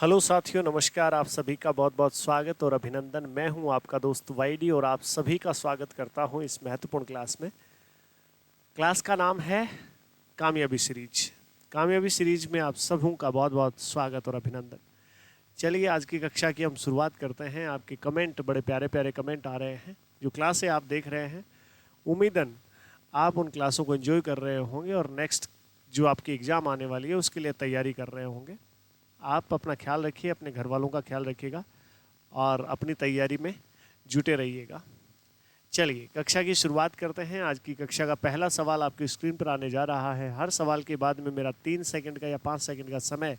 Hello साथियों, नमस्कार। आप सभी का बहुत बहुत स्वागत और अभिनंदन। मैं हूं आपका दोस्त वाईडी और आप सभी का स्वागत करता हूं इस महत्वपूर्ण क्लास में। क्लास का नाम है कामयाबी सीरीज। कामयाबी सीरीज में आप सबों का बहुत बहुत स्वागत और अभिनंदन। चलिए आज की कक्षा की हम शुरुआत करते हैं। आपके कमेंट, बड़े प्यारे प्यारे कमेंट आ रहे हैं। जो क्लासें आप देख रहे हैं, उम्मीदन आप उन क्लासों को एंजॉय कर रहे होंगे और नेक्स्ट जो आपकी एग्ज़ाम आने वाली है उसके लिए तैयारी कर रहे होंगे। आप अपना ख्याल रखिए, अपने घर वालों का ख्याल रखिएगा और अपनी तैयारी में जुटे रहिएगा। चलिए कक्षा की शुरुआत करते हैं। आज की कक्षा का पहला सवाल आपकी स्क्रीन पर आने जा रहा है। हर सवाल के बाद में मेरा 3 सेकंड का या 5 सेकंड का समय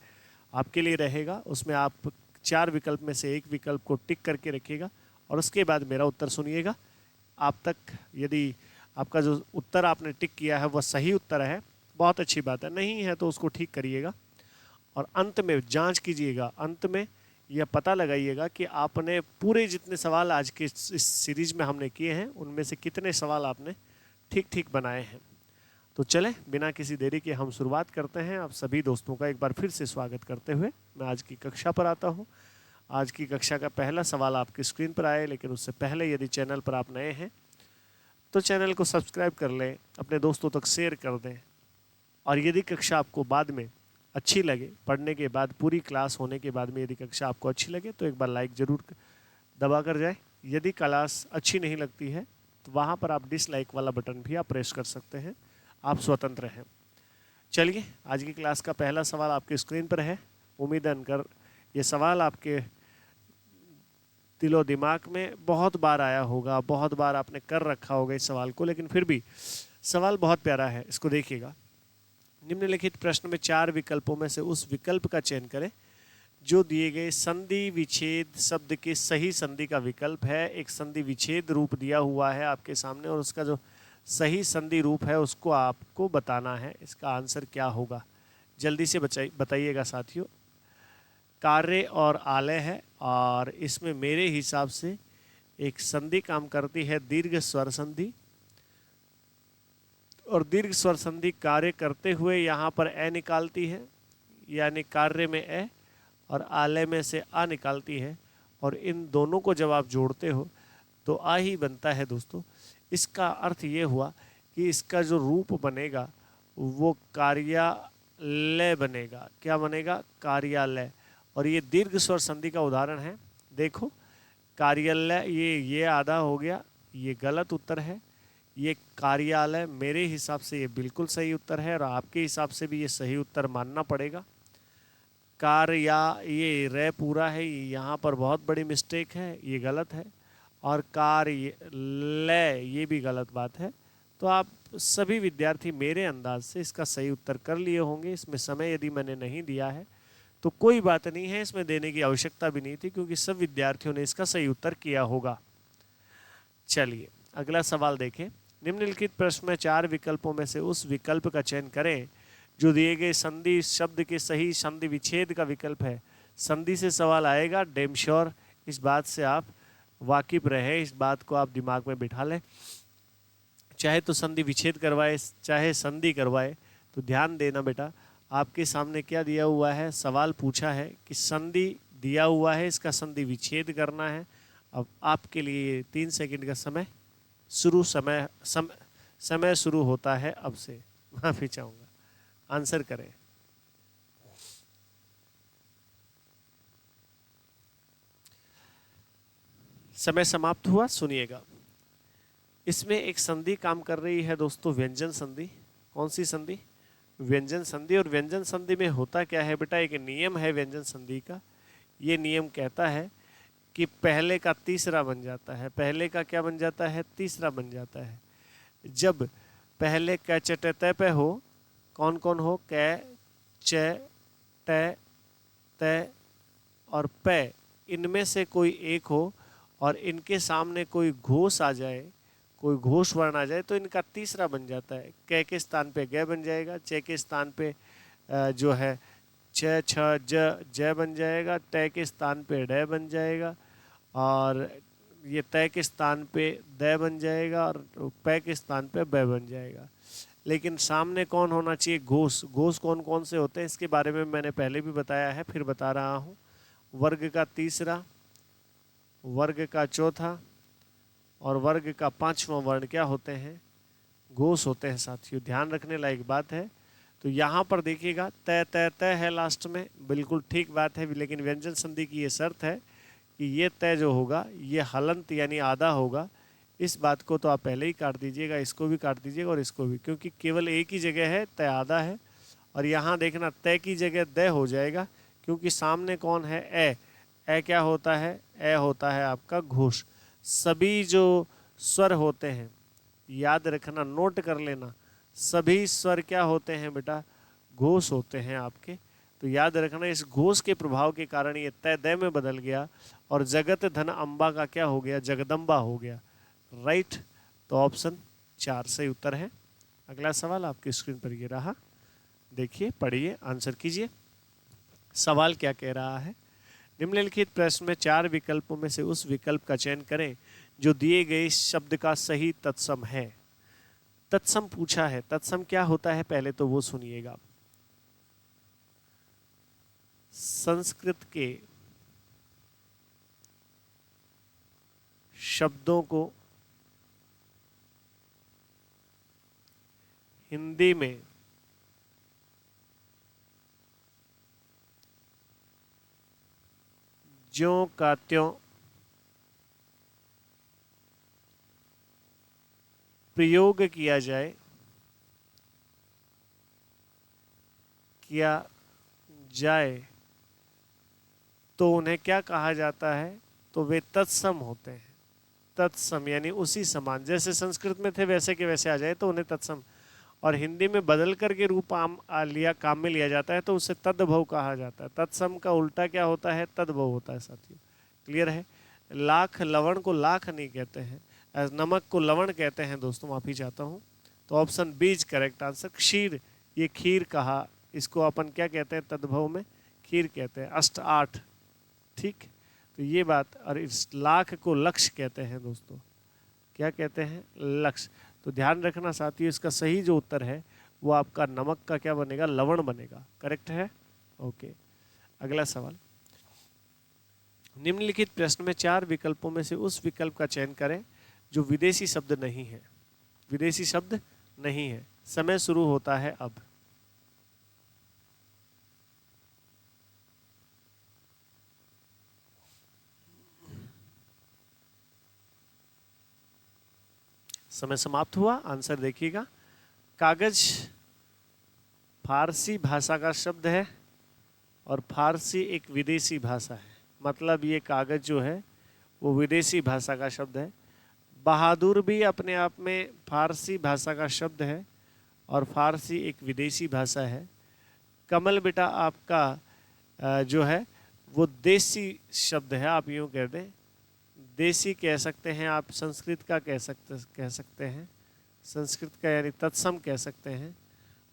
आपके लिए रहेगा। उसमें आप 4 विकल्प में से एक विकल्प को टिक करके रखिएगा और उसके बाद मेरा उत्तर सुनिएगा। आप तक यदि आपका जो उत्तर आपने टिक किया है वह सही उत्तर है, बहुत अच्छी बात है। नहीं है तो उसको ठीक करिएगा और अंत में जांच कीजिएगा। अंत में यह पता लगाइएगा कि आपने पूरे जितने सवाल आज के इस सीरीज में हमने किए हैं उनमें से कितने सवाल आपने ठीक ठीक बनाए हैं। तो चलें, बिना किसी देरी के हम शुरुआत करते हैं। आप सभी दोस्तों का एक बार फिर से स्वागत करते हुए मैं आज की कक्षा पर आता हूं। आज की कक्षा का पहला सवाल आपकी स्क्रीन पर आए, लेकिन उससे पहले यदि चैनल पर आप नए हैं तो चैनल को सब्सक्राइब कर लें, अपने दोस्तों तक शेयर कर दें। और यदि कक्षा आपको बाद में अच्छी लगे, पढ़ने के बाद, पूरी क्लास होने के बाद में यदि कक्षा आपको अच्छी लगे तो एक बार लाइक ज़रूर दबा कर जाए। यदि क्लास अच्छी नहीं लगती है तो वहाँ पर आप डिसलाइक वाला बटन भी आप प्रेस कर सकते हैं। आप स्वतंत्र हैं। चलिए आज की क्लास का पहला सवाल आपके स्क्रीन पर है। उम्मीदन कर ये सवाल आपके दिलो दिमाग में बहुत बार आया होगा, बहुत बार आपने कर रखा होगा इस सवाल को, लेकिन फिर भी सवाल बहुत प्यारा है। इसको देखिएगा। निम्नलिखित प्रश्न में 4 विकल्पों में से उस विकल्प का चयन करें जो दिए गए संधि विच्छेद शब्द के सही संधि का विकल्प है। एक संधि विच्छेद रूप दिया हुआ है आपके सामने और उसका जो सही संधि रूप है उसको आपको बताना है। इसका आंसर क्या होगा, जल्दी से बताइएगा साथियों। कार्य और आलय है और इसमें मेरे हिसाब से एक संधि काम करती है, दीर्घ स्वर संधि। और दीर्घ स्वर संधि कार्य करते हुए यहाँ पर ए निकालती है, यानी कार्य में ए और आलय में से आ निकालती है। और इन दोनों को जब आप जोड़ते हो तो आ ही बनता है दोस्तों। इसका अर्थ ये हुआ कि इसका जो रूप बनेगा वो कार्यालय बनेगा। क्या बनेगा? कार्यालय। और ये दीर्घ स्वर संधि का उदाहरण है। देखो, कार्यालय, ये आधा हो गया, ये गलत उत्तर है। ये कार्यालय, मेरे हिसाब से ये बिल्कुल सही उत्तर है और आपके हिसाब से भी ये सही उत्तर मानना पड़ेगा। कार्या, ये रे पूरा है, यहाँ पर बहुत बड़ी मिस्टेक है, ये गलत है। और कार्यालय, ये भी गलत बात है। तो आप सभी विद्यार्थी मेरे अंदाज से इसका सही उत्तर कर लिए होंगे। इसमें समय यदि मैंने नहीं दिया है तो कोई बात नहीं है, इसमें देने की आवश्यकता भी नहीं थी क्योंकि सब विद्यार्थियों ने इसका सही उत्तर किया होगा। चलिए अगला सवाल देखें। निम्नलिखित प्रश्न में 4 विकल्पों में से उस विकल्प का चयन करें जो दिए गए संधि शब्द के सही संधि विच्छेद का विकल्प है। संधि से सवाल आएगा, डेम श्योर। इस बात से आप वाकिफ रहे, इस बात को आप दिमाग में बिठा लें। चाहे तो संधि विच्छेद करवाए, चाहे संधि करवाए, तो ध्यान देना बेटा। आपके सामने क्या दिया हुआ है? सवाल पूछा है कि संधि दिया हुआ है, इसका संधि विच्छेद करना है। अब आपके लिए 3 सेकंड का समय समय शुरू होता है अब से। माफी चाहूंगा, आंसर करें। समय समाप्त हुआ। सुनिएगा, इसमें एक संधि काम कर रही है दोस्तों, व्यंजन संधि। कौन सी संधि? व्यंजन संधि। और व्यंजन संधि में होता क्या है बेटा, एक नियम है व्यंजन संधि का। ये नियम कहता है कि पहले का तीसरा बन जाता है। पहले का क्या बन जाता है? तीसरा बन जाता है। जब पहले क च ट त पे हो, कौन कौन हो? क च ट त और प, इनमें से कोई एक हो और इनके सामने कोई घोष आ जाए, कोई घोष वर्ण आ जाए, तो इनका तीसरा बन जाता है। क के स्थान पे ग बन जाएगा, च के स्थान पे जो है छ छ ज बन जाएगा, ट के स्थान पे ड बन जाएगा और ये तय के स्थान पे द बन जाएगा और प के स्थान पे ब बन जाएगा। लेकिन सामने कौन होना चाहिए? घोष। घोष कौन कौन से होते हैं इसके बारे में मैंने पहले भी बताया है, फिर बता रहा हूँ। वर्ग का तीसरा, वर्ग का चौथा और वर्ग का पांचवां वर्ण क्या होते हैं? घोष होते हैं साथियों। ध्यान रखने लायक बात है। तो यहाँ पर देखिएगा तय तय तय है लास्ट में, बिल्कुल ठीक बात है, लेकिन व्यंजन संधि की ये शर्त है कि ये तय जो होगा ये हलंत यानी आधा होगा। इस बात को तो आप पहले ही काट दीजिएगा, इसको भी काट दीजिएगा और इसको भी, क्योंकि केवल एक ही जगह है तय आधा है। और यहाँ देखना तय की जगह द हो जाएगा, क्योंकि सामने कौन है? ए। ए क्या होता है? ए होता है आपका घोष। सभी जो स्वर होते हैं, याद रखना, नोट कर लेना, सभी स्वर क्या होते हैं बेटा? घोष होते हैं आपके। तो याद रखना इस घोष के प्रभाव के कारण ये तय दय में बदल गया और जगत धन अम्बा का क्या हो गया? जगदम्बा हो गया। राइट। तो ऑप्शन 4 सही उत्तर है। अगला सवाल आपकी स्क्रीन पर ये रहा, देखिए, पढ़िए, आंसर कीजिए। सवाल क्या कह रहा है? निम्नलिखित प्रश्न में 4 विकल्पों में से उस विकल्प का चयन करें जो दिए गए शब्द का सही तत्सम है। तत्सम पूछा है। तत्सम क्या होता है पहले तो वो सुनिएगा। संस्कृत के शब्दों को हिंदी में ज्यों का त्यों प्रयोग किया जाए तो उन्हें क्या कहा जाता है? तो वे तत्सम होते हैं। तत्सम यानी उसी समान, जैसे संस्कृत में थे वैसे के वैसे आ जाए तो उन्हें तत्सम, और हिंदी में बदल करके रूप काम में लिया जाता है तो उसे तद्भव कहा जाता है। तत्सम का उल्टा क्या होता है? तद्भव होता है साथियों। क्लियर है? लाख लवण को लाख नहीं कहते हैं, नमक को लवण कहते हैं दोस्तों, माफी चाहता हूँ। तो option B is correct answer. क्षीर, ये खीर कहा, इसको अपन क्या कहते हैं? तद्भव में खीर कहते हैं। अष्ट आठ, ठीक। तो ये बात, और इस लाख को लक्ष्य कहते हैं दोस्तों। क्या कहते हैं? लक्ष्य। तो ध्यान रखना साथियों, इसका सही जो उत्तर है वो आपका नमक का क्या बनेगा? लवण बनेगा। करेक्ट है? ओके। अगला सवाल, निम्नलिखित प्रश्न में 4 विकल्पों में से उस विकल्प का चयन करें जो विदेशी शब्द नहीं है। विदेशी शब्द नहीं है। समय शुरू होता है अब। समय समाप्त हुआ। आंसर देखिएगा। कागज फारसी भाषा का शब्द है और फारसी एक विदेशी भाषा है, मतलब ये कागज जो है वो विदेशी भाषा का शब्द है। बहादुर भी अपने आप में फारसी भाषा का शब्द है और फारसी एक विदेशी भाषा है। कमल बेटा आपका जो है वो देसी शब्द है, आप यूँ कह दें, देसी कह सकते हैं आप, संस्कृत का कह सकते हैं, संस्कृत का यानी तत्सम कह सकते हैं।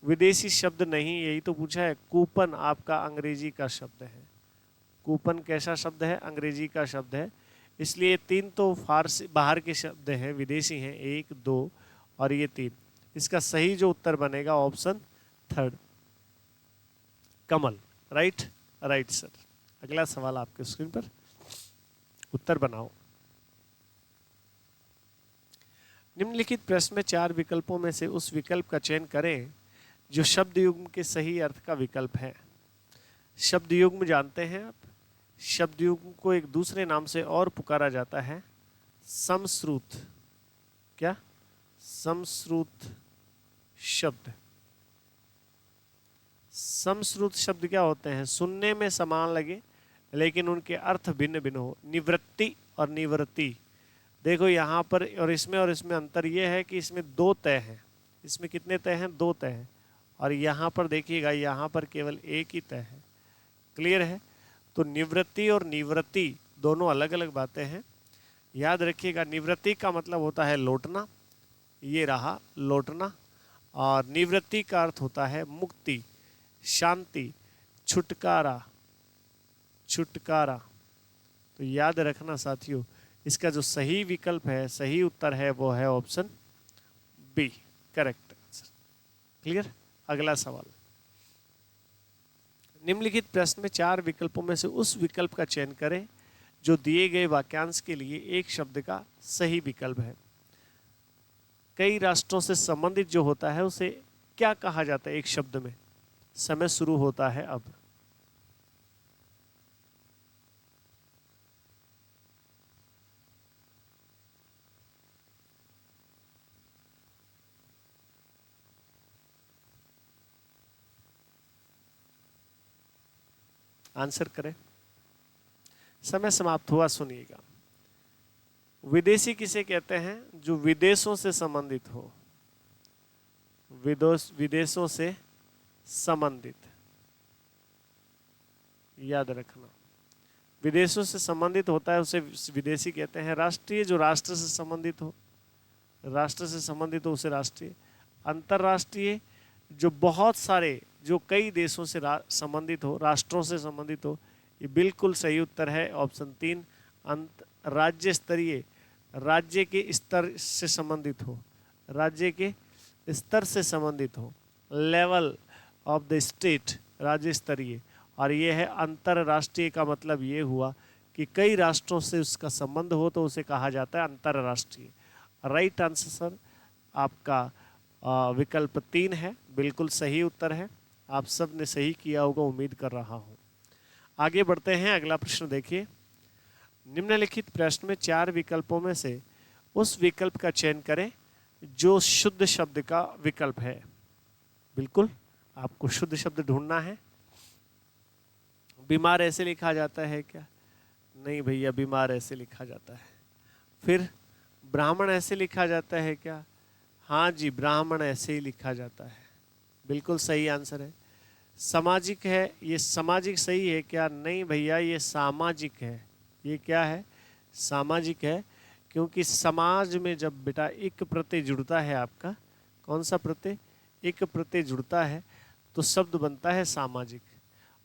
विदेशी शब्द नहीं, यही तो पूछा है। कूपन आपका अंग्रेजी का शब्द है। कूपन कैसा शब्द है? अंग्रेजी का शब्द है। इसलिए 3 तो फारसी बाहर के शब्द हैं, विदेशी हैं, 1 2 और ये 3। इसका सही जो उत्तर बनेगा ऑप्शन 3, कमल। राइट? Right sir. अगला सवाल आपके स्क्रीन पर, उत्तर बनाओ। निम्नलिखित प्रश्न में 4 विकल्पों में से उस विकल्प का चयन करें जो शब्द युग्म के सही अर्थ का विकल्प है। शब्द युग्म जानते हैं आप? शब्द युग्म को एक दूसरे नाम से और पुकारा जाता है समश्रुत। क्या? समश्रुत शब्द। समश्रुत शब्द क्या होते हैं? सुनने में समान लगे लेकिन उनके अर्थ भिन्न भिन्न हो। निवृत्ति और निवृत्ति, देखो यहाँ पर और इसमें अंतर यह है कि इसमें 2 तय हैं। इसमें कितने तय हैं? 2 तय हैं। और यहाँ पर देखिएगा, यहाँ पर केवल एक ही तय है। क्लियर है? तो निवृत्ति और निवृत्ति दोनों अलग अलग बातें हैं। याद रखिएगा, निवृत्ति का मतलब होता है लौटना, ये रहा लौटना, और निवृत्ति का अर्थ होता है मुक्ति, शांति, छुटकारा, छुटकारा। तो याद रखना साथियों, इसका जो सही विकल्प है, सही उत्तर है, वो है option B, correct answer. Clear? अगला सवाल निम्नलिखित प्रश्न में 4 विकल्पों में से उस विकल्प का चयन करें जो दिए गए वाक्यांश के लिए एक शब्द का सही विकल्प है। कई राष्ट्रों से संबंधित जो होता है उसे क्या कहा जाता है एक शब्द में? समय शुरू होता है अब। आंसर करें। समय समाप्त हुआ, सुनिएगा। विदेशी किसे कहते हैं? जो विदेशों से संबंधित हो, विदेशों से संबंधित, याद रखना। विदेशों से संबंधित होता है उसे विदेशी कहते हैं। राष्ट्रीय, जो राष्ट्र से संबंधित हो, राष्ट्र से संबंधित हो उसे राष्ट्रीय। अंतरराष्ट्रीय, जो बहुत सारे, जो कई देशों से संबंधित हो, राष्ट्रों से संबंधित हो। ये बिल्कुल सही उत्तर है ऑप्शन 3। राज्य स्तरीय, राज्य के स्तर से संबंधित हो, राज्य के स्तर से संबंधित हो, लेवल ऑफ द स्टेट, राज्य स्तरीय। और ये है अंतरराष्ट्रीय का मतलब ये हुआ कि कई राष्ट्रों से उसका संबंध हो तो उसे कहा जाता है अंतरराष्ट्रीय। राइट आंसर आपका विकल्प 3 है, बिल्कुल सही उत्तर है। आप सब ने सही किया होगा, उम्मीद कर रहा हूँ। आगे बढ़ते हैं, अगला प्रश्न देखिए। निम्नलिखित प्रश्न में 4 विकल्पों में से उस विकल्प का चयन करें जो शुद्ध शब्द का विकल्प है। बिल्कुल आपको शुद्ध शब्द ढूंढना है। बीमार ऐसे लिखा जाता है क्या? नहीं भैया, बीमार ऐसे लिखा जाता है। फिर ब्राह्मण ऐसे लिखा जाता है क्या? हाँ जी, ब्राह्मण ऐसे ही लिखा जाता है, बिल्कुल सही आंसर है। सामाजिक है, ये सामाजिक सही है क्या? नहीं भैया, ये सामाजिक है। ये क्या है? सामाजिक है, क्योंकि समाज में जब बेटा एक प्रत्यय जुड़ता है, आपका कौन सा प्रत्यय? एक प्रत्यय जुड़ता है तो शब्द बनता है सामाजिक।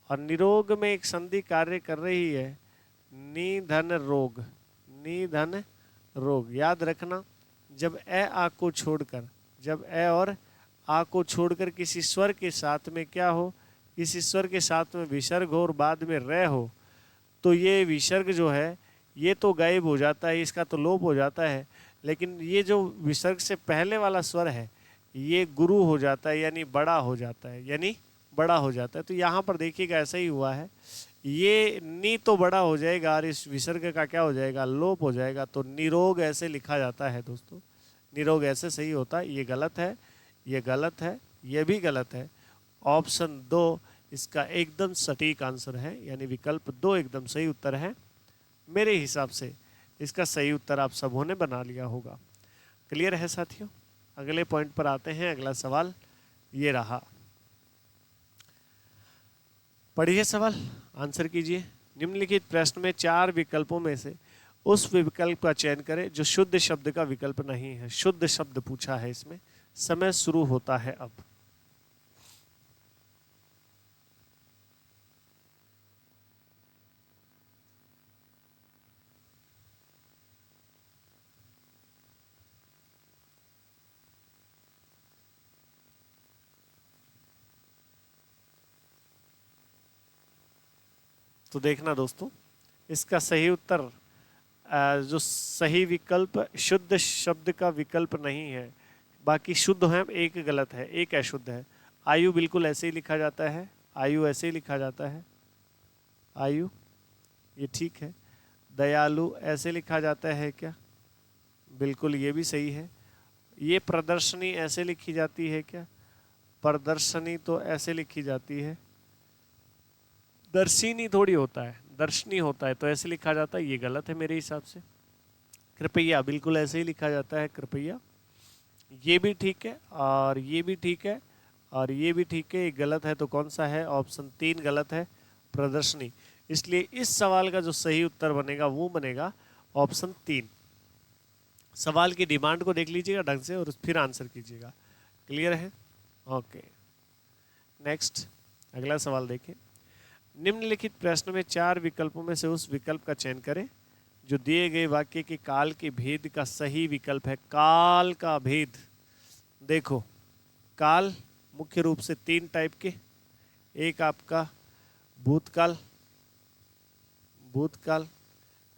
और निरोग में एक संधि कार्य कर रही है, निधन रोग, निधन रोग। याद रखना, जब ए आ को छोड़कर, जब ए और आ को छोड़कर किसी स्वर के साथ में क्या हो, किसी स्वर के साथ में विसर्ग हो और बाद में रे हो, तो ये विसर्ग जो है ये तो गायब हो जाता है, इसका तो लोप हो जाता है। लेकिन ये जो विसर्ग से पहले वाला स्वर है ये गुरु हो जाता है, यानी बड़ा हो जाता है, यानी बड़ा हो जाता है। तो यहाँ पर देखिएगा ऐसा ही हुआ है, ये नी तो बड़ा हो जाएगा और इस विसर्ग का क्या हो जाएगा? लोप हो जाएगा। तो निरोग ऐसे लिखा जाता है दोस्तों, निरोग ऐसे सही होता है। ये गलत है, ये गलत है, ये भी गलत है। ऑप्शन 2 इसका एकदम सटीक आंसर है, यानी विकल्प 2 एकदम सही उत्तर है। मेरे हिसाब से इसका सही उत्तर आप सबों ने बना लिया होगा। क्लियर है साथियों? अगले पॉइंट पर आते हैं। अगला सवाल ये रहा, पढ़िए सवाल, आंसर कीजिए। निम्नलिखित प्रश्न में 4 विकल्पों में से उस विकल्प का चयन करें जो शुद्ध शब्द का विकल्प नहीं है। शुद्ध शब्द पूछा है इसमें। समय शुरू होता है अब। तो देखना दोस्तों, इसका सही उत्तर, जो सही विकल्प शुद्ध शब्द का विकल्प नहीं है, बाकी शुद्ध है, एक गलत है, एक अशुद्ध है। आयु बिल्कुल ऐसे ही लिखा जाता है, आयु ऐसे ही लिखा जाता है, आयु, ये ठीक है। दयालु ऐसे लिखा जाता है क्या? बिल्कुल ये भी सही है। ये प्रदर्शनी ऐसे लिखी जाती है क्या? प्रदर्शनी तो ऐसे लिखी जाती है। दर्शिनी थोड़ी होता है, दर्शनी होता है, तो ऐसे लिखा जाता है, ये गलत है मेरे हिसाब से। कृपया बिल्कुल ऐसे ही लिखा जाता है, कृपया। ये भी ठीक है और ये भी ठीक है और ये भी ठीक है। ये गलत है तो कौन सा है? ऑप्शन 3 गलत है, प्रदर्शनी। इसलिए इस सवाल का जो सही उत्तर बनेगा वो बनेगा ऑप्शन 3। सवाल की डिमांड को देख लीजिएगा ढंग से और फिर आंसर कीजिएगा। क्लियर है? ओके, नेक्स्ट अगला सवाल देखें। निम्नलिखित प्रश्न में 4 विकल्पों में से उस विकल्प का चयन करें जो दिए गए वाक्य के काल के भेद का सही विकल्प है। काल का भेद, देखो काल मुख्य रूप से 3 टाइप के, एक आपका भूतकाल, भूतकाल,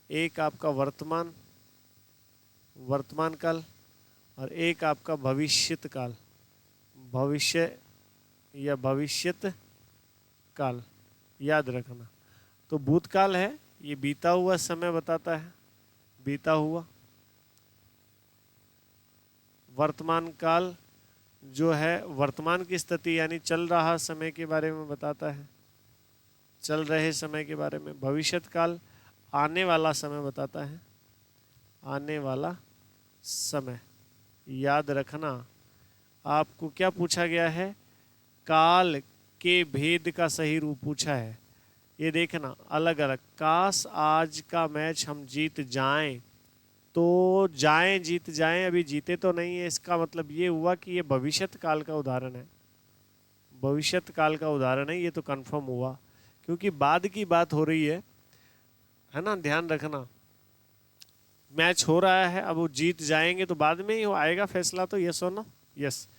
एक आपका वर्तमान, वर्तमान काल, और एक आपका भविष्यत काल, भविष्य या भविष्यत काल, याद रखना। तो भूतकाल है, ये बीता हुआ समय बताता है, बीता हुआ। वर्तमान काल जो है वर्तमान की स्थिति यानी चल रहा समय के बारे में बताता है, चल रहे समय के बारे में। भविष्यत काल आने वाला समय बताता है, आने वाला समय। याद रखना, आपको क्या पूछा गया है, काल के भेद का सही रूप पूछा है। ये देखना अलग अलग, काश आज का मैच हम जीत जाएं, तो जाएं जीत जाएं, अभी जीते तो नहीं है, इसका मतलब ये हुआ कि ये भविष्यत काल का उदाहरण है, भविष्यत काल का उदाहरण है, ये तो कंफर्म हुआ क्योंकि बाद की बात हो रही है ना। ध्यान रखना, मैच हो रहा है, अब वो जीत जाएंगे तो बाद में ही आएगा फैसला, तो यस हो ना, यस।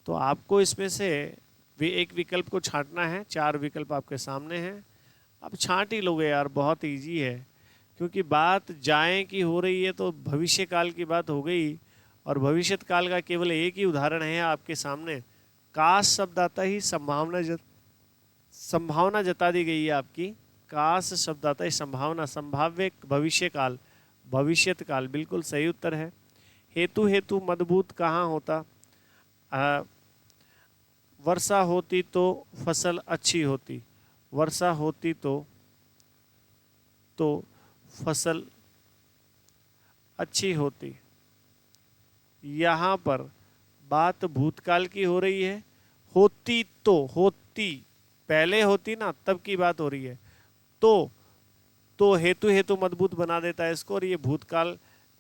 तो आपको इसमें से भी एक विकल्प को छांटना है, 4 विकल्प आपके सामने हैं, अब छांट ही लोगे यार, बहुत इजी है क्योंकि बात जाए की हो रही है तो भविष्य काल की बात हो गई, और भविष्यत काल का केवल एक ही उदाहरण है आपके सामने। काश शब्द आता ही संभावना जता दी गई है आपकी, काश शब्द आता है संभावना, संभाव्य भविष्य काल, भविष्यत काल, बिल्कुल सही उत्तर है। हेतु, हेतु मजबूत कहाँ होता, वर्षा होती तो फसल अच्छी होती, वर्षा होती तो फसल अच्छी होती। यहाँ पर बात भूतकाल की हो रही है, होती तो, होती पहले होती ना तब की बात हो रही है, तो हेतु हेतु मजबूत बना देता है इसको, और ये भूतकाल,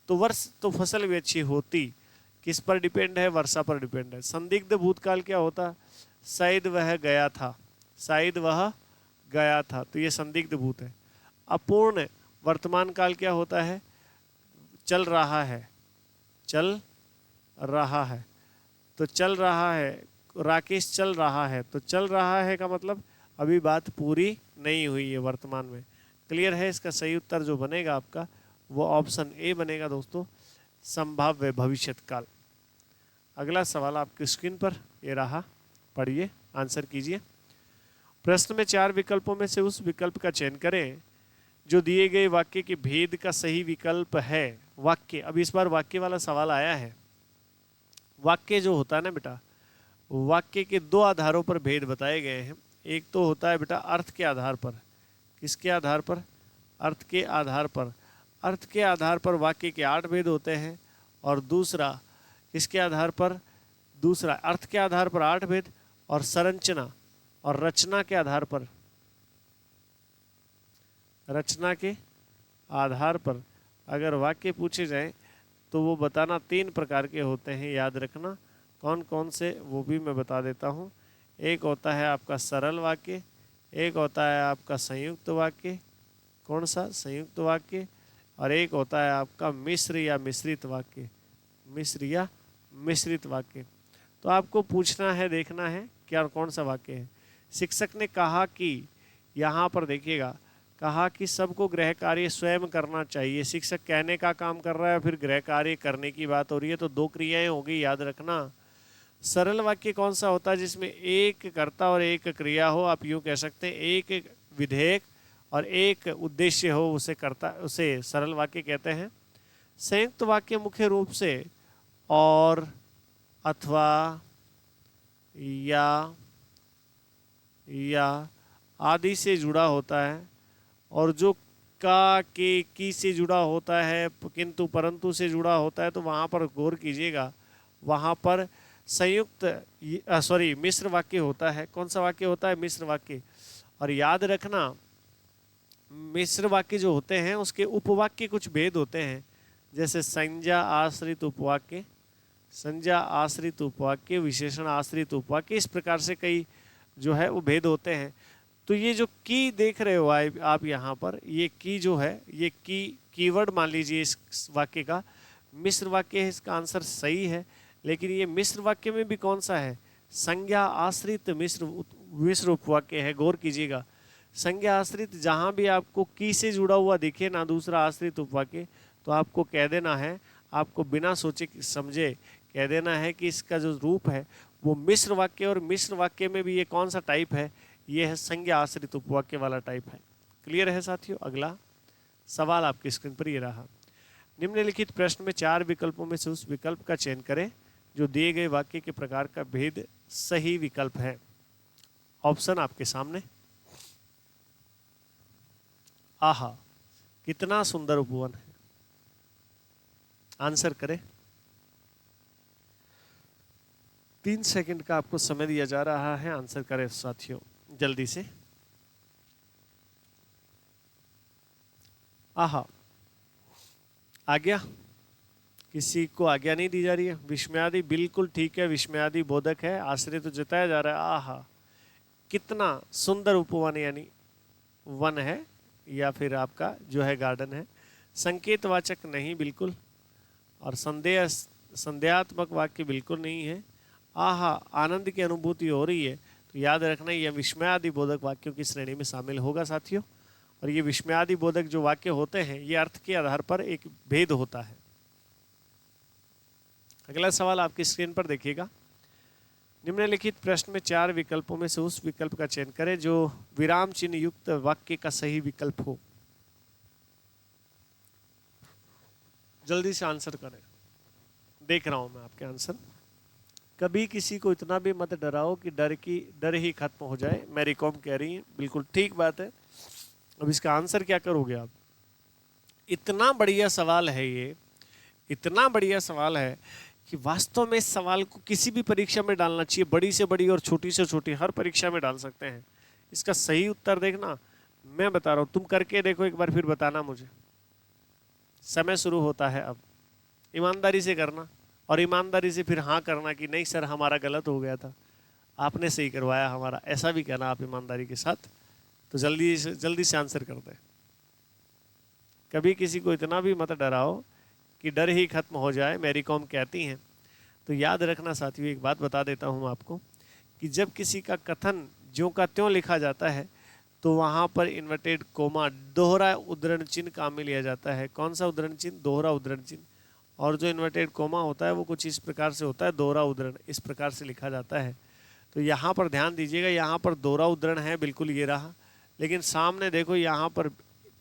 तो वर्ष तो फसल भी अच्छी होती, किस पर डिपेंड है, वर्षा पर डिपेंड है। संदिग्ध भूतकाल क्या होता, शायद वह गया था, शायद वह गया था, तो ये संदिग्ध भूत है। अपूर्ण वर्तमान काल क्या होता है, चल रहा है, चल रहा है, तो चल रहा है, राकेश चल रहा है, तो चल रहा है का मतलब अभी बात पूरी नहीं हुई है वर्तमान में। क्लियर है, इसका सही उत्तर जो बनेगा आपका वो ऑप्शन ए बनेगा दोस्तों, संभाव्य भविष्यत काल। अगला सवाल आपकी स्क्रीन पर ये रहा, पढ़िए, आंसर कीजिए। प्रश्न में 4 विकल्पों में से उस विकल्प का चयन करें जो दिए गए वाक्य के भेद का सही विकल्प है। वाक्य, अब इस बार वाक्य वाला सवाल आया है। वाक्य जो होता है ना बेटा, वाक्य के 2 आधारों पर भेद बताए गए हैं। एक तो होता है बेटा अर्थ के आधार पर, किसके आधार पर, अर्थ के आधार पर, अर्थ के आधार पर वाक्य के 8 भेद होते हैं, और दूसरा किसके आधार पर, दूसरा अर्थ के आधार पर 8 भेद, और संरचना और रचना के आधार पर, रचना के आधार पर अगर वाक्य पूछे जाए तो वो बताना 3 प्रकार के होते हैं। याद रखना कौन कौन से, वो भी मैं बता देता हूँ। एक होता है आपका सरल वाक्य, एक होता है आपका संयुक्त वाक्य, कौन सा, संयुक्त वाक्य, और एक होता है आपका मिश्र या मिश्रित वाक्य, मिश्र या मिश्रित वाक्य। तो आपको पूछना है, देखना है क्या कौन सा वाक्य है। शिक्षक ने कहा कि, यहाँ पर देखिएगा, कहा कि सबको गृह कार्य स्वयं करना चाहिए। शिक्षक कहने का काम कर रहा है, फिर गृह कार्य करने की बात हो रही है, तो 2 क्रियाएं हो गई, याद रखना। सरल वाक्य कौन सा होता है, जिसमें एक कर्ता और एक क्रिया हो, आप यूँ कह सकते हैं एक विधेयक और एक उद्देश्य हो, उसे कर्ता, उसे सरल वाक्य कहते हैं। संयुक्त वाक्य मुख्य रूप से और, अथवा, या आदि से जुड़ा होता है, और जो का, के, की से जुड़ा होता है, किंतु परंतु से जुड़ा होता है, तो वहाँ पर गौर कीजिएगा, वहाँ पर संयुक्त मिश्र वाक्य होता है। कौन सा वाक्य होता है, मिश्र वाक्य। और याद रखना मिश्र वाक्य जो होते हैं उसके उपवाक्य कुछ भेद होते हैं, जैसे संज्ञा आश्रित उपवाक्य, संज्ञा आश्रित उपवाक्य, विशेषण आश्रित उपवाक्य, इस प्रकार से कई जो है वो भेद होते हैं। तो ये जो की देख रहे हो आप यहाँ पर, ये की जो है, ये कीवर्ड मान लीजिए इस वाक्य का, मिश्र वाक्य है, इसका आंसर सही है। लेकिन ये मिश्र वाक्य में भी कौन सा है, संज्ञा आश्रित मिश्र उपवाक्य है, गौर कीजिएगा। संज्ञा आश्रित जहां भी आपको की से जुड़ा हुआ दिखे ना दूसरा आश्रित उपवाक्य, तो आपको कह देना है, आपको बिना सोचे समझे कह देना है कि इसका जो रूप है वो मिश्र वाक्य, और मिश्र वाक्य में भी ये कौन सा टाइप है, ये है संज्ञा आश्रित उपवाक्य वाला टाइप है। क्लियर है साथियों? अगला सवाल आपकी स्क्रीन पर ये रहा। निम्नलिखित प्रश्न में 4 विकल्पों में से उस विकल्प का चयन करें जो दिए गए वाक्य के प्रकार का भेद सही विकल्प है। ऑप्शन आपके सामने। आहा, कितना सुंदर उपवन है। आंसर करें। 3 सेकंड का आपको समय दिया जा रहा है, आंसर करें साथियों जल्दी से। आहा, आज्ञा? किसी को आज्ञा नहीं दी जा रही है। विस्मयादि बिल्कुल ठीक है, विस्मयादि बोधक है, आश्रय तो जताया जा रहा है। आहा, कितना सुंदर उपवन यानी वन है या फिर आपका जो है गार्डन है। संकेतवाचक नहीं बिल्कुल, और संदेहात्मक वाक्य बिल्कुल नहीं है। आहा, आनंद की अनुभूति हो रही है, तो याद रखना यह विस्मयादि बोधक वाक्यों की श्रेणी में शामिल होगा साथियों। और ये विस्मयादि बोधक जो वाक्य होते हैं ये अर्थ के आधार पर एक भेद होता है। अगला सवाल आपकी स्क्रीन पर देखिएगा। निम्नलिखित प्रश्न में 4 विकल्पों में से उस विकल्प का चयन करें जो विराम चिन्ह युक्त वाक्य का सही विकल्प हो। जल्दी से आंसर करें, देख रहा हूं मैं आपके आंसर। कभी किसी को इतना भी मत डराओ कि डर ही खत्म हो जाए, मैरी कॉम कह रही है। बिल्कुल ठीक बात है। अब इसका आंसर क्या करोगे आप? इतना बढ़िया सवाल है ये, इतना बढ़िया सवाल है कि वास्तव में इस सवाल को किसी भी परीक्षा में डालना चाहिए, बड़ी से बड़ी और छोटी से छोटी, हर परीक्षा में डाल सकते हैं। इसका सही उत्तर देखना, मैं बता रहा हूं, तुम करके देखो एक बार, फिर बताना मुझे। समय शुरू होता है अब। ईमानदारी से करना, और ईमानदारी से फिर हाँ करना कि नहीं सर हमारा गलत हो गया था, आपने सही करवाया हमारा, ऐसा भी कहना आप ईमानदारी के साथ। तो जल्दी से आंसर कर दें। कभी किसी को इतना भी मत डराओ कि डर ही खत्म हो जाए, मैरी कॉम कहती हैं। तो याद रखना साथियों, एक बात बता देता हूं आपको कि जब किसी का कथन ज्यों का त्यों लिखा जाता है तो वहां पर इन्वर्टेड कोमा, दोहरा उद्धरण चिन्ह काम में लिया जाता है। कौन सा उद्धरण चिन्ह? दोहरा उद्धरण चिन्ह। और जो इन्वर्टेड कोमा होता है वो कुछ इस प्रकार से होता है, दोहरा उद्धरण, इस प्रकार से लिखा जाता है। तो यहाँ पर ध्यान दीजिएगा, यहाँ पर दोहरा उद्धरण है, बिल्कुल ये रहा। लेकिन सामने देखो यहाँ पर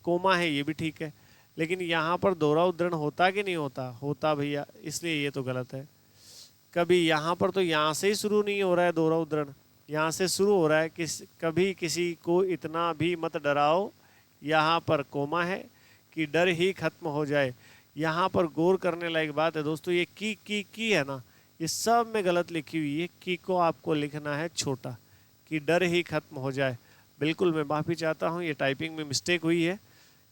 कोमा है, ये भी ठीक है, लेकिन यहाँ पर दोहरा उद्धरण होता कि नहीं होता? होता भैया, इसलिए ये तो गलत है। कभी यहाँ पर तो यहाँ से ही शुरू नहीं हो रहा है दोहरा उद्धरण, यहाँ से शुरू हो रहा है कभी किसी को इतना भी मत डराओ, यहाँ पर कोमा है कि डर ही खत्म हो जाए। यहाँ पर गौर करने लायक बात है दोस्तों, ये की है ना, ये सब में गलत लिखी हुई है। की को आपको लिखना है छोटा, कि डर ही खत्म हो जाए। बिल्कुल मैं माफ़ी चाहता हूँ, ये टाइपिंग में मिस्टेक हुई है,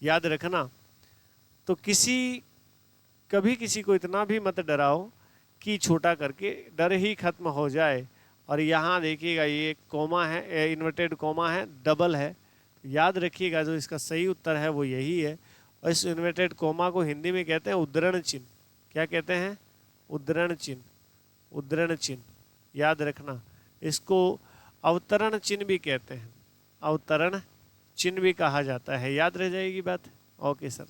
याद रखना। तो कभी किसी को इतना भी मत डराओ कि छोटा करके डर ही खत्म हो जाए। और यहाँ देखिएगा ये कोमा है, इन्वर्टेड कोमा है, डबल है। याद रखिएगा जो इसका सही उत्तर है वो यही है। और इस इन्वर्टेड कोमा को हिंदी में कहते हैं उद्धरण चिन्ह। क्या कहते हैं? उद्धरण चिन्ह, उद्धरण चिन्ह, याद रखना। इसको अवतरण चिन्ह भी कहते हैं, अवतरण चिन्ह भी कहा जाता है। याद रह जाएगी बात। Okay sir.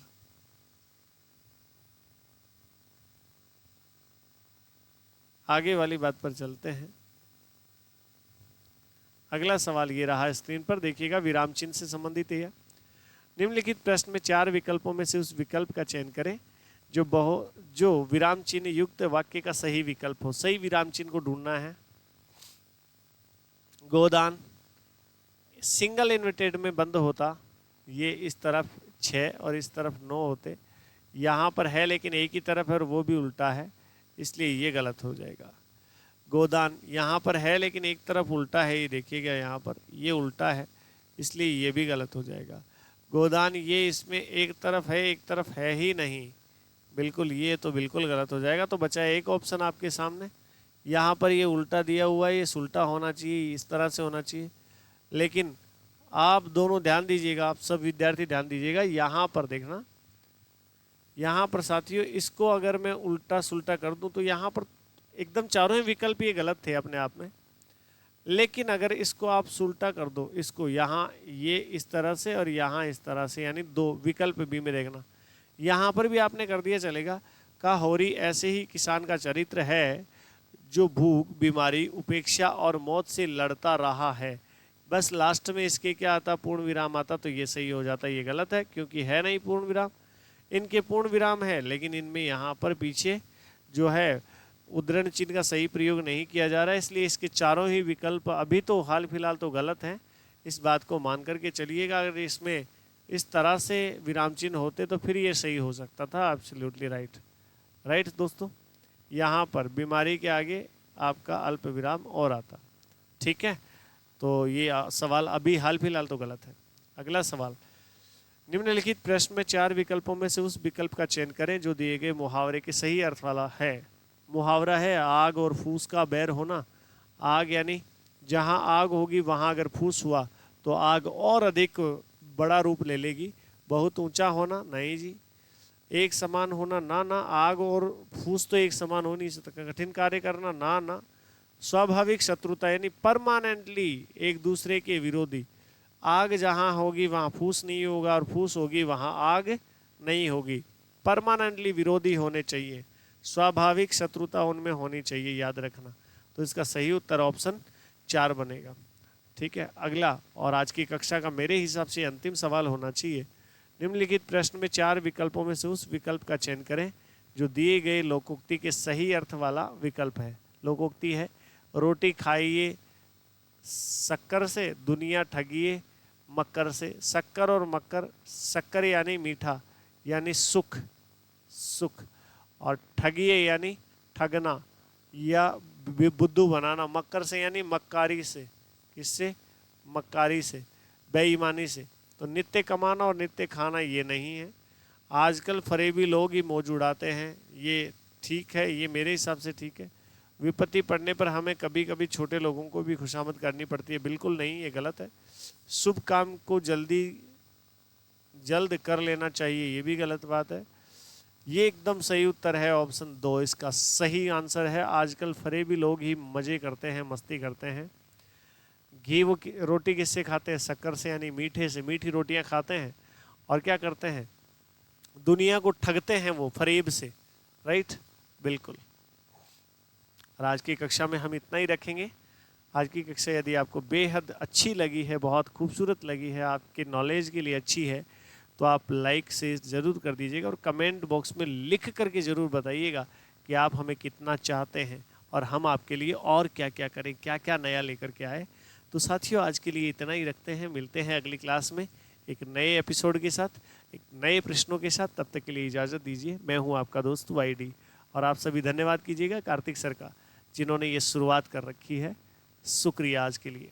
आगे वाली बात पर चलते हैं। अगला सवाल ये रहा स्क्रीन पर, देखिएगा, विराम चिन्ह से संबंधित है। निम्नलिखित प्रश्न में 4 विकल्पों में से उस विकल्प का चयन करें जो विराम चिन्ह युक्त वाक्य का सही विकल्प हो। सही विराम चिन्ह को ढूंढना है। गोदान सिंगल इन्वर्टेड में बंद होता, ये इस तरफ 6 और इस तरफ 9 होते। यहाँ पर है लेकिन एक ही तरफ है और वो भी उल्टा है, इसलिए ये गलत हो जाएगा। गोदान यहाँ पर है लेकिन एक तरफ उल्टा है, ये देखिएगा यहाँ पर ये उल्टा है, इसलिए ये भी गलत हो जाएगा। गोदान ये इसमें एक तरफ है, एक तरफ है ही नहीं, बिल्कुल ये तो बिल्कुल गलत हो जाएगा। तो बचा एक ऑप्शन आपके सामने, यहाँ पर ये उल्टा दिया हुआ है, ये उल्टा होना चाहिए, इस तरह से होना चाहिए। लेकिन आप दोनों ध्यान दीजिएगा, आप सब विद्यार्थी ध्यान दीजिएगा, यहाँ पर देखना, यहाँ पर साथियों इसको अगर मैं उल्टा सुल्टा कर दूं तो यहाँ पर एकदम चारों ही विकल्प ये गलत थे अपने आप में। लेकिन अगर इसको आप उल्टा कर दो, इसको यहाँ ये इस तरह से और यहाँ इस तरह से, यानी दो विकल्प बी में देखना, यहाँ पर भी आपने कर दिया चलेगा। का होरी ऐसे ही किसान का चरित्र है जो भूख, बीमारी, उपेक्षा और मौत से लड़ता रहा है। बस लास्ट में इसके क्या आता, पूर्ण विराम आता, तो ये सही हो जाता। ये गलत है क्योंकि है नहीं पूर्ण विराम, इनके पूर्ण विराम है लेकिन इनमें यहाँ पर पीछे जो है उद्धरण चिन्ह का सही प्रयोग नहीं किया जा रहा है, इसलिए इसके चारों ही विकल्प अभी तो हाल फिलहाल तो गलत हैं। इस बात को मान करके चलिएगा। अगर इसमें इस तरह से विराम चिन्ह होते तो फिर ये सही हो सकता था। Absolutely right. राइट दोस्तों, यहाँ पर बीमारी के आगे आपका अल्प विराम और आता। ठीक है, तो ये सवाल अभी हाल फिलहाल तो गलत है। अगला सवाल, निम्नलिखित प्रश्न में 4 विकल्पों में से उस विकल्प का चयन करें जो दिए गए मुहावरे के सही अर्थ वाला है। मुहावरा है आग और फूस का बैर होना। आग यानी जहाँ आग होगी वहाँ अगर फूस हुआ तो आग और अधिक बड़ा रूप ले लेगी। बहुत ऊंचा होना, नहीं जी। एक समान होना, ना ना, आग और फूस तो एक समान हो नहीं सकता। कठिन कार्य करना, ना ना। स्वाभाविक शत्रुता यानी परमानेंटली एक दूसरे के विरोधी। आग जहाँ होगी वहाँ फूस नहीं होगा और फूस होगी वहाँ आग नहीं होगी। परमानेंटली विरोधी होने चाहिए, स्वाभाविक शत्रुता उनमें होनी चाहिए, याद रखना। तो इसका सही उत्तर ऑप्शन 4 बनेगा। ठीक है, अगला और आज की कक्षा का मेरे हिसाब से अंतिम सवाल होना चाहिए। निम्नलिखित प्रश्न में 4 विकल्पों में से उस विकल्प का चयन करें जो दिए गए लोकोक्ति के सही अर्थ वाला विकल्प है। लोकोक्ति है, रोटी खाइए शक्कर से, दुनिया ठगिए मक्कर से। शक्कर और मक्कर, शक्कर यानी मीठा यानी सुख, सुख, और ठगिए यानी ठगना या बुद्धू बनाना। मक्कर से यानी मक्कारी से, किससे, मक्कारी से, बेईमानी से। तो नित्य कमाना और नित्य खाना ये नहीं है। आजकल फरेबी लोग ही मौज उड़ाते हैं, ये ठीक है, ये मेरे हिसाब से ठीक है। विपत्ति पड़ने पर हमें कभी कभी छोटे लोगों को भी खुशामद करनी पड़ती है, बिल्कुल नहीं, ये गलत है। शुभ काम को जल्द कर लेना चाहिए, ये भी गलत बात है। ये एकदम सही उत्तर है ऑप्शन 2, इसका सही आंसर है। आजकल फरेबी लोग ही मज़े करते हैं, मस्ती करते हैं। घी वो रोटी किससे खाते हैं, शक्कर से यानी मीठे से, मीठी रोटियां खाते हैं और क्या करते हैं, दुनिया को ठगते हैं वो फरेब से। राइट, बिल्कुल। और आज की कक्षा में हम इतना ही रखेंगे। आज की कक्षा यदि आपको बेहद अच्छी लगी है, बहुत खूबसूरत लगी है, आपके नॉलेज के लिए अच्छी है, तो आप लाइक से ज़रूर कर दीजिएगा और कमेंट बॉक्स में लिख करके ज़रूर बताइएगा कि आप हमें कितना चाहते हैं और हम आपके लिए और क्या क्या करें, क्या क्या नया लेकर के आए। तो साथियों, आज के लिए इतना ही रखते हैं। मिलते हैं अगली क्लास में एक नए एपिसोड के साथ, एक नए प्रश्नों के साथ। तब तक के लिए इजाज़त दीजिए। मैं हूँ आपका दोस्त वाईडी, और आप सभी धन्यवाद कीजिएगा कार्तिक सर का, जिन्होंने ये शुरुआत कर रखी है। शुक्रिया आज के लिए।